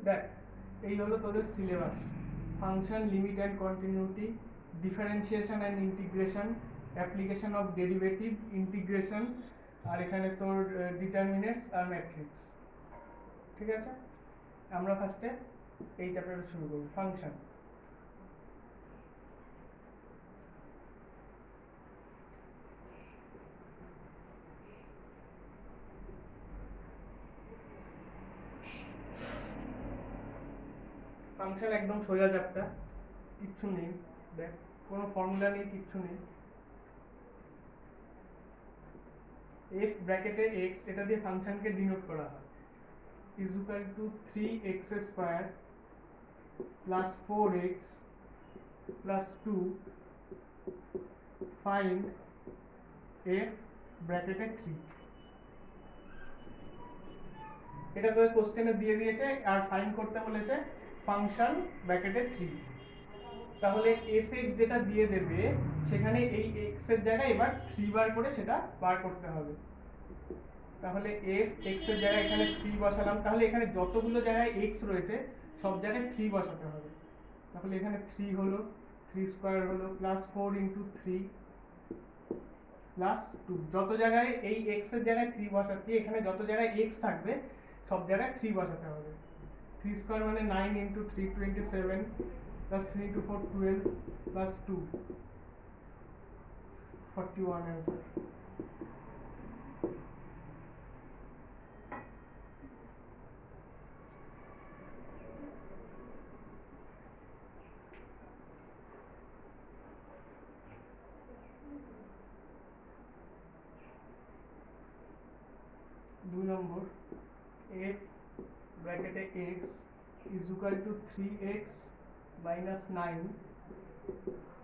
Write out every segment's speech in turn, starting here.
দেখ, এই হলো তোদের syllabus. Function, limit and continuity, differentiation and integration, application of derivative, integration, আর এখানে তোর ডিটারমিনেন্টস আর ম্যাট্রিক্স। ঠিক আছে, আমরা ফার্স্টে এই চ্যাপ্টারটা শুরু করব, ফাংশন। ফাংশন একদম সোজা চ্যাপ্টার, কিচ্ছু নেই, দেখ কোনো ফর্মুলা নেই, কিচ্ছু নেই। এফ ব্র্যাকেটে এক্স, এটা দিয়ে ফাংশনকে ডিনোট করা হয়, is equal to 3x square plus 4x plus 2 find f ব্র্যাকেটে 3। এটা তো কোশ্চেনে দিয়ে দিয়েছে, আর ফাইন্ড করতে বলেছে ফাংশন ব্র্যাকেটে 3। তাহলে fx যেটা দিয়ে দেবে সেখানে এই x এর জায়গায় এবার 3 বার করে সেটা বার করতে হবে। তাহলে f x এর জায়গায় এখানে 3 বসালাম, তাহলে এখানে যতগুলো জায়গায় x রয়েছে সব জায়গায় 3 বসাতে হবে। তাহলে এখানে 3 হলো, 3 স্কয়ার হলো, প্লাস 4 ইনটু 3 প্লাস 2। যত জায়গায় এই x এর জায়গায় 3 বসাচ্ছি, এখানে যত জায়গায় x থাকবে সব জায়গায় 3 বসাতে হবে। 3 স্কয়ার মানে 9 into 3 27 plus 3 into 4 12 plus 2 41 answer. 2 number, f ब्रैकेटे x is equal to 3x minus 9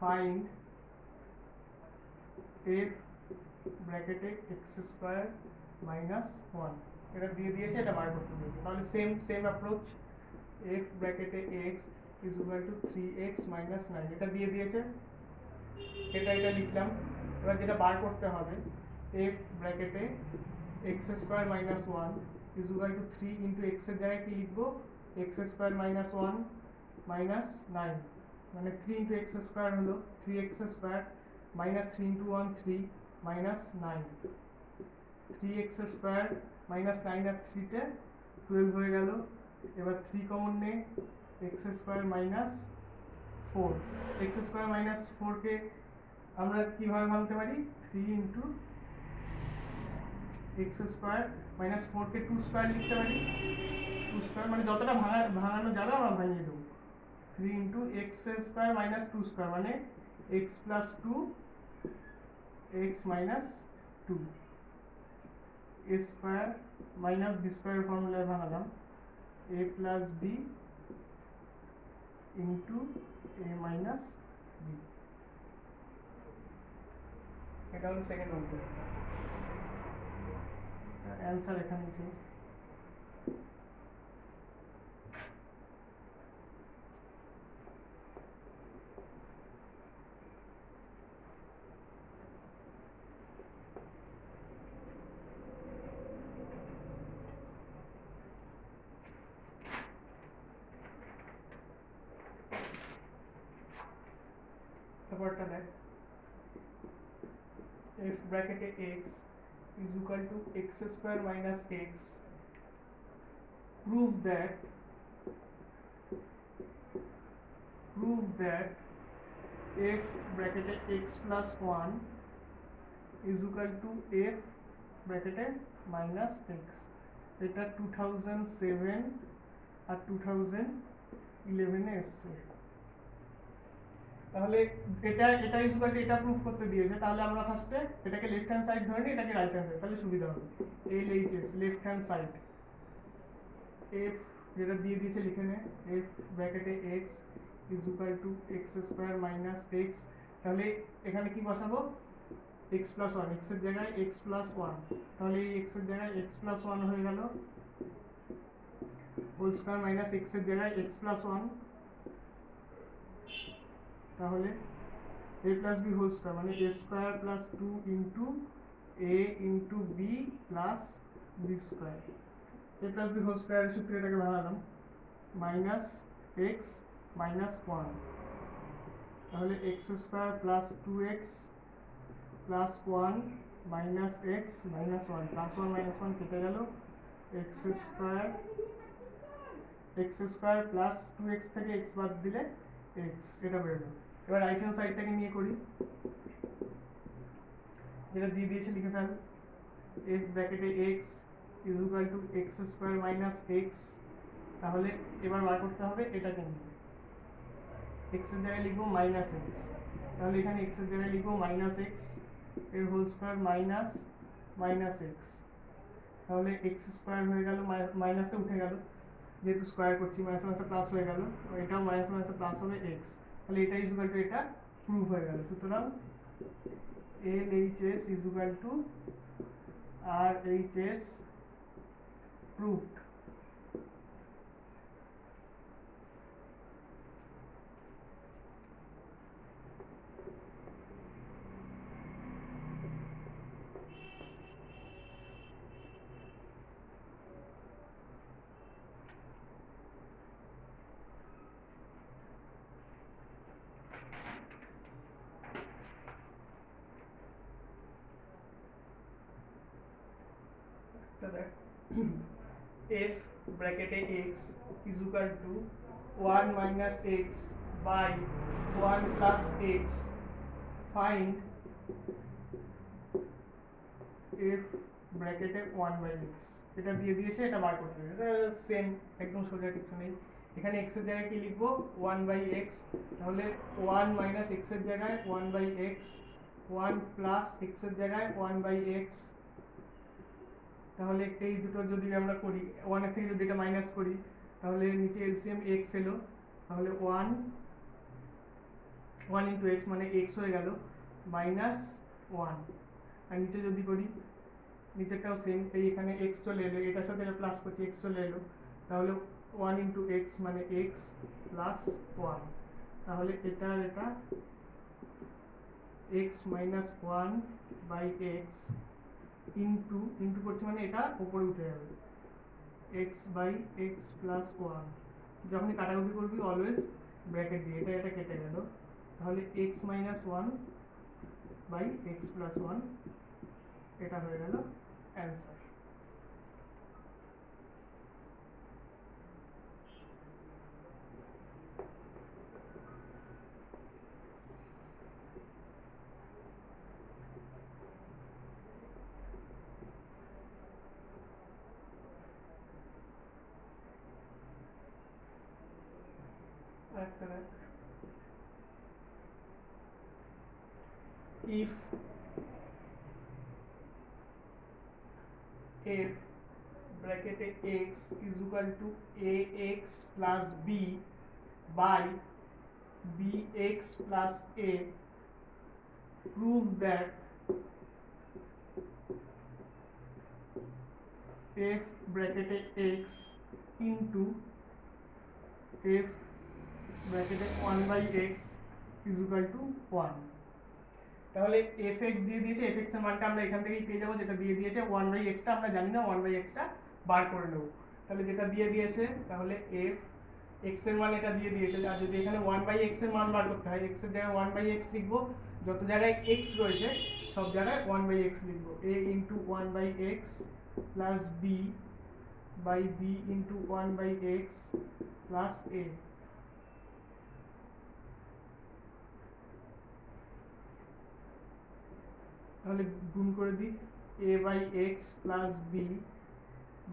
find f ব্র্যাকেটে x স্কয়ার মাইনাস 1। এটা দিয়ে দিয়েছে, এটা বার করতে দিয়েছে। তাহলে সেম অ্যাপ্রোচ, f ব্র্যাকেটে x is equal to 3x minus 9, এটা দিয়ে দিয়েছে, এটা লিখলাম। এবার যেটা বার করতে হবে, f ব্র্যাকেটে x square minus 1 is equal two 3 into x এর জায়গায় কি লিখবো, x স্কয়ার মাইনাস 1 মাইনাস 9, মানে 3 ইনটু x স্কয়ার হলো 3x square minus 3 into 1 3 minus 9, 3x square minus 9 আর 3 তে 12 হয়ে গেল। এবার 3 কমন নে, x square minus 4, x square minus 4 কে আমরা কিভাবে ভাঙতে পারি, 3 ইনটু एक्स स्क्वायर माइनस 4 के 2 स्क्वायर लिखते पारी, 2 स्क्वायर মানে যতটা ভাঙানো যাবে আমরা ভাঙিয়ে দেব। 3 into x square minus 2 square মানে x plus 2 x minus 2, a square minus b square ফর্মুলায় ভাঙালাম, a plus b into a minus b। এটা হলো সেকেন্ড অঙ্ক, অ্যান্সার এখানেই শেষ। তারপরটা দেখ, f ব্র্যাকেটে x is equal to x square minus x, prove that f ব্র্যাকেটে x plus 1 is equal to f ব্র্যাকেটে minus x। এটা 2007 আর 2011 এ এসছে। তাহলে এটা ইজ ইকুয়াল টু এটা প্রুফ করতে দিয়েছে, তাহলে আমরা ফার্স্টে এটাকে লেফট হ্যান্ড সাইড ধরে নিই, এটাকে রাইট হ্যান্ড সাইড, তাহলে সুবিধা হবে। LHS left hand side, f যেটা দিয়ে দিয়েছে লিখে নে, f ব্র্যাকেটে x is equal two x square minus x। তাহলে এখানে কি বসাবো, x প্লাস 1, x এর জায়গায় x প্লাস 1, তাহলে এই x এর জায়গায় x প্লাস 1 হয়ে গেল, হোল স্কয়ার মাইনাস x এর জায়গায় x প্লাস 1, তাহলে a plus b whole square মানে a square plus 2 into a into b plus b square. a plus b whole স্কয়ারের সূত্রে এটাকে বানালাম, মাইনাস এক্স মাইনাস ওয়ান, তাহলে x square plus two x plus one minus x minus one, plus one minus one কেটে গেল, x square plus two x থেকে x বাদ দিলে এক্স, এটা বেরোলো। এবার রাইট হ্যান্ড সাইডটাকে নিয়ে করি, যেটা দিয়ে দিয়েছে লিখে ফেল, এফ ব্র্যাকেটে x is equal to x square minus x, তাহলে এবার বার করতে হবে এটাকে নিয়ে, এক্স এর জায়গায় লিখবো মাইনাস এক্স, তাহলে এখানে এক্স এর জায়গায় লিখবো মাইনাস এক্স এর whole square minus minus x, তাহলে এক্স স্কোয়ার হয়ে গেল, মাইনাসে উঠে গেল যেহেতু স্কোয়ার করছি, মাইনাস মাইনাসে প্লাস হয়ে গেল, এটাও মাইনাস মাইনাসে প্লাস হবে এক্স, তাহলে এটা ইজ ইকুয়াল টু এটা প্রুভ হয়ে গেল। সুতরাং LHS is equal to RHS proved. F bracket x is equal to 1 minus x by 1 plus x, find f bracket 1 by x, এটা দিয়ে দিয়েছে, এটা বার করতে হবে, এটা সেম একদম সোজা, কিছু নেই। এখানে x এর জায়গায় কি লিখবো 1 by x, তাহলে 1 minus x এর জায়গায় 1 by x, 1 plus x এর জায়গায় 1 by x, তাহলে এই দুটো যদি আমরা করি, 1 এর থেকে যদি এটা মাইনাস করি তাহলে নিচে এলসিএম x এলো, তাহলে 1 ইন্টু x মানে x হয়ে গেল মাইনাস 1, আর নিচে যদি করি নিচেরটাও সেম, এই এখানে x চলে এলো, এটার সাথে এটা প্লাস করছি, x চলে এলো, তাহলে 1 ইন্টু x মানে x প্লাস 1, তাহলে এটা আর এটা x minus 1 by x into করছি মানে এটা উপরে উঠে যাবে, x বাই x প্লাস 1, যখনই কাটাকুটি করবি অলওয়েজ ব্র্যাকেট দিয়ে, এটা কেটে গেল, তাহলে x minus 1 by x plus 1, এটা হয়ে গেল answer. If bracket x is equal to ax plus b by bx plus a, prove that f bracket x into f bracket 1 by x is equal to 1, তাহলে fx দিয়ে দিয়েছে, fx এর মানটা আমরা এখান থেকেই পেয়ে যাবো, যেটা দিয়ে দিয়েছে 1 by x টা আমরা জানি না, 1 by x টা বার করে নেব, তাহলে যেটা দিয়ে দিয়েছে, তাহলে f x এর মান এটা দিয়ে দিয়েছে, আর যদি এখানে 1 by x এর মান বার করতে হয়, x এর জায়গায় 1 by x লিখবো, যত জায়গায় x রয়েছে সব জায়গায় 1 by x লিখবো, a into 1 by x plus b by b into 1 by x plus a, তাহলে গুণ করে দিই a by x plus b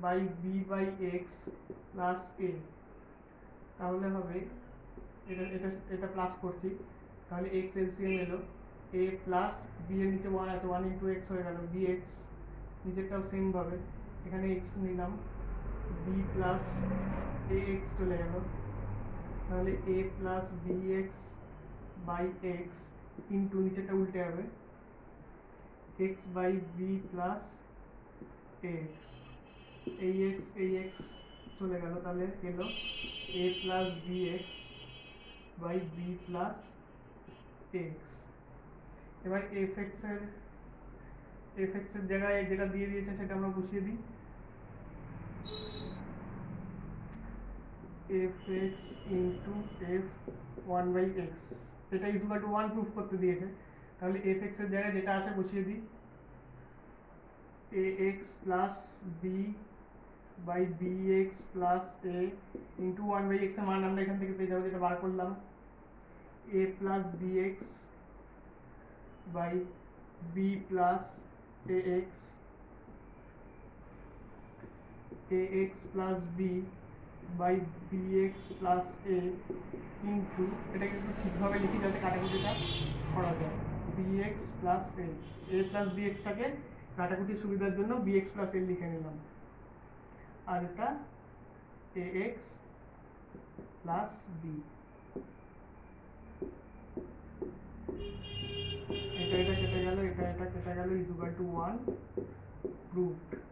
by b by x plus a, তাহলে হবে এটা প্লাস করছি, তাহলে x এলসিএম এলো, a প্লাস b এর নিচে 1 আছে, 1 ইন্টু x হয়ে গেল bx, নিচেরটাও সেম ভাবে এখানে x নিলাম, b প্লাস ax চলে গেল, তাহলে a plus bx by x into নিচেরটা উল্টে হবে x by b plus ax, ax চলে গেল, তাহলে এলো a plus bx by b plus x। এবার fx এর জায়গায় যেটা দিয়ে দিয়েছে সেটা আমরা বসিয়ে দিই, f x into f one by x, এটা is equal to one proof করতে দিয়েছে, তাহলে এফ এক্সের জায়গায় যেটা আছে বসিয়ে দিই, a x plus b by b x plus a into one by এক্সের মান আমরা এখান থেকে পেয়ে যাবো, যেটা বার করলাম, a plus b x by b plus a x plus b by b x plus a into, এটাকে একটু ঠিকভাবে লিখি যাতে কাটাকুটিটা করা যায়, b x plus a plus b এক্সটাকে কাটাকুটির সুবিধার জন্য বি এক্স প্লাস এ লিখে নিলাম, আর এটা এ এক্স প্লাস বি, এটা কেটে গেল, এটা কেটে গেল, ইজ ইকুয়াল টু 1, প্রুভড।